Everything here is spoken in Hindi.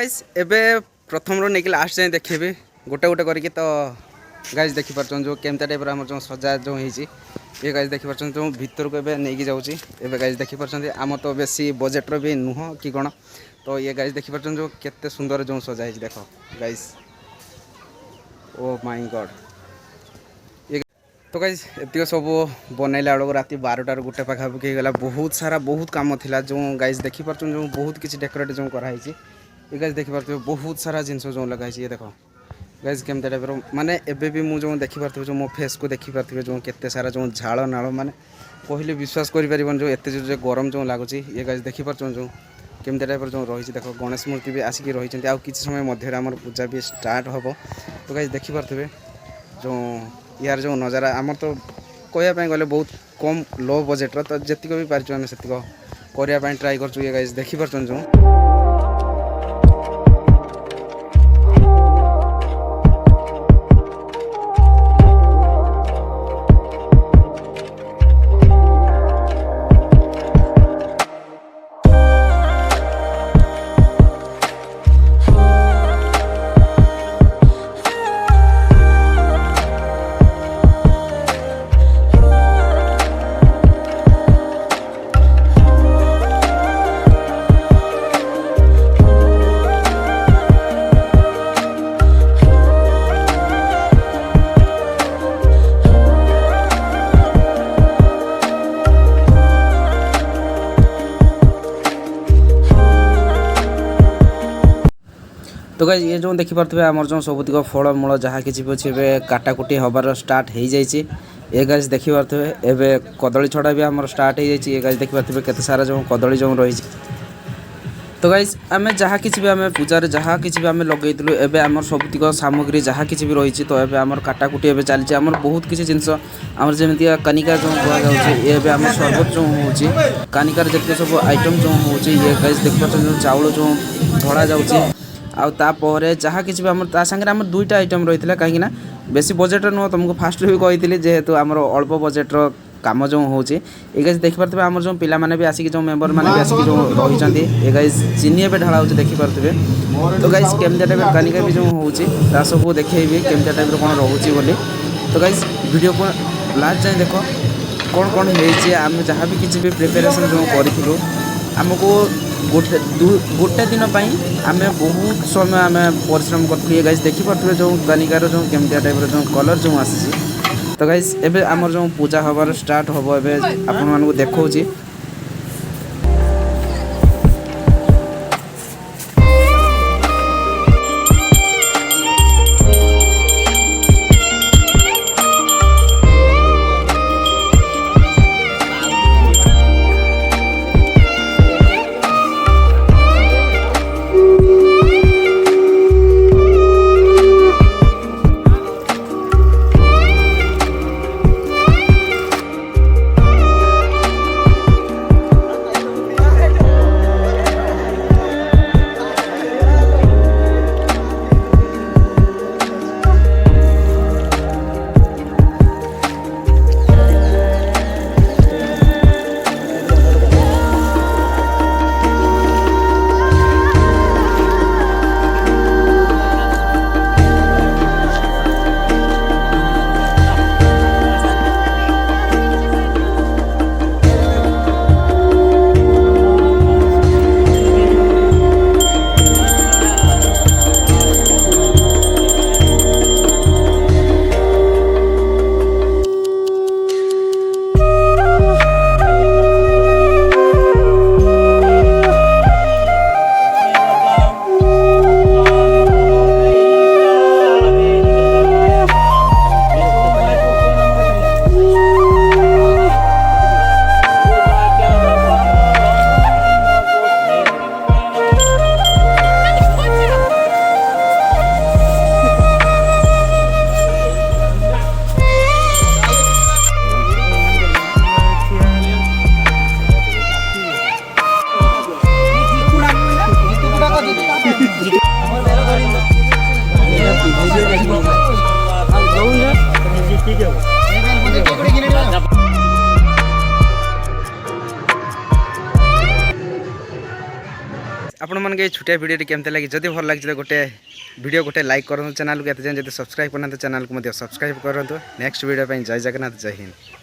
गाइस एबे प्रथम रो नेकी लास्ट जाए देखिए गोटे गोटे करके तो गाइस देखि परछन जो केमता टाइप रो हमर जो सजा जो हेची ये गाइस देखि परछन जो भीतर को एबे नेकी जाउची एबे गाइस देखि परछन आम तो बेसी बजेट रो भी नुह कि कोन तो ये गाइस देखि परछन जो केते सुंदर जो सजा हेची देखो गाइस ओ माय गॉड। तो गाइस एतिक सब बनैला बेलू राति 12टार गोटे पाखापाखि गला बहुत सारा बहुत काम थिला जो गाइस देखि परछन जो बहुत किछि डेकोरेट जो करा हेची ये गाइस देखि पारथि बहुत सारा जिनस जो लगा है देखो गाइस केमता टाइप माने एबे भी मुझे देखि पारथि जो मो फेस को देखि पारथि जो केते सारा जो झाଳ नाଳ माने कहले विश्वास करि परिबन जो एते जो गरम जो लागुची ये गाइस देखि पारछन जो केमता टाइप जो रही देखो गणेश मूर्ति भी आसिक रही आ किछि समय मध्य आमर पूजा भी स्टार्ट हबो तो गाइस देखि पारथि जो यार जो नजारा आमर तो कहया पय गले बहुत कम लो बजेट रो तो जतिक भी पारछु हम सेतिक करिया पय ट्राई करछु ये गाइस देखि पारछन जो। तो गाइस ये जो देखि पारथबे हमर जो सबुतिक फल मूल जहाँ किछि भी अछि काटाकुटी हबार स्टार्ट हो जाइए ये गाइस देखि पारथबे एबे कदली छड़ा भी हमर स्टार्ट हो जाइए ये गाइस देखि पारथबे केते सारा जो कदली जो रही। तो गाइस आमे जहाँ किछि भी आमे पूजा जहाँ किछि भी आमे लगैतलु एबे हमर सबुतिक सामग्री जहाँ किछि भी रही तो एबे हमर काटाकुटी एबे चलछि हमर बहुत किछि जिंस हमर जेमिति कनिका जो हुआ जाउछि एबे हमर शरबत जो होउछि कनिकार जते सब आइटम जो होउछि ये गाइस देखि पारछन जो चावल जो धड़ा जाउछि आउ तापर जहाँ किसी भी आम संगे आम दुईटा आइटम रही है कहीं बेसी बजेट नुह तुमको फास्ट भी कही जेहेतु आम अल्प बजेट काम जो होची ये देखिपे आम जो पिला माने भी आसिक जो मेम्बर मैंने भी आसिक जो रही ये गाइस चीनी एवं ढाला हो देखिपे तो गाइस केमता टाइप कानिका भी जो होची सब देखी केमता टाइप कौन रोचे बोली। तो गाइस वीडियो को लास्ट जाए देख कौन कौन होम जहाँ भी किसी भी प्रिपेरेसन जो करूँ आमको गोटे दिन आम बहुत समय आम परिश्रम करूँ गाइस देखिपे जो कानिकार जो केमतिया टाइप जो कलर जो आसी। तो गाइस एबे आमर जो पूजा हबार स्टार्ट हम एबे आपण मानकु देखौची। आपण मन छोटिया वीडियो केमती लगी जदि भल लगी गोटे वीडियो गोटे लाइक करूँ चैनल को एत जब सब्सक्राइब करना चैनल को सब्सक्राइब करूँ नेक्स्ट वीडियो जय जगन्नाथ जय हिंद।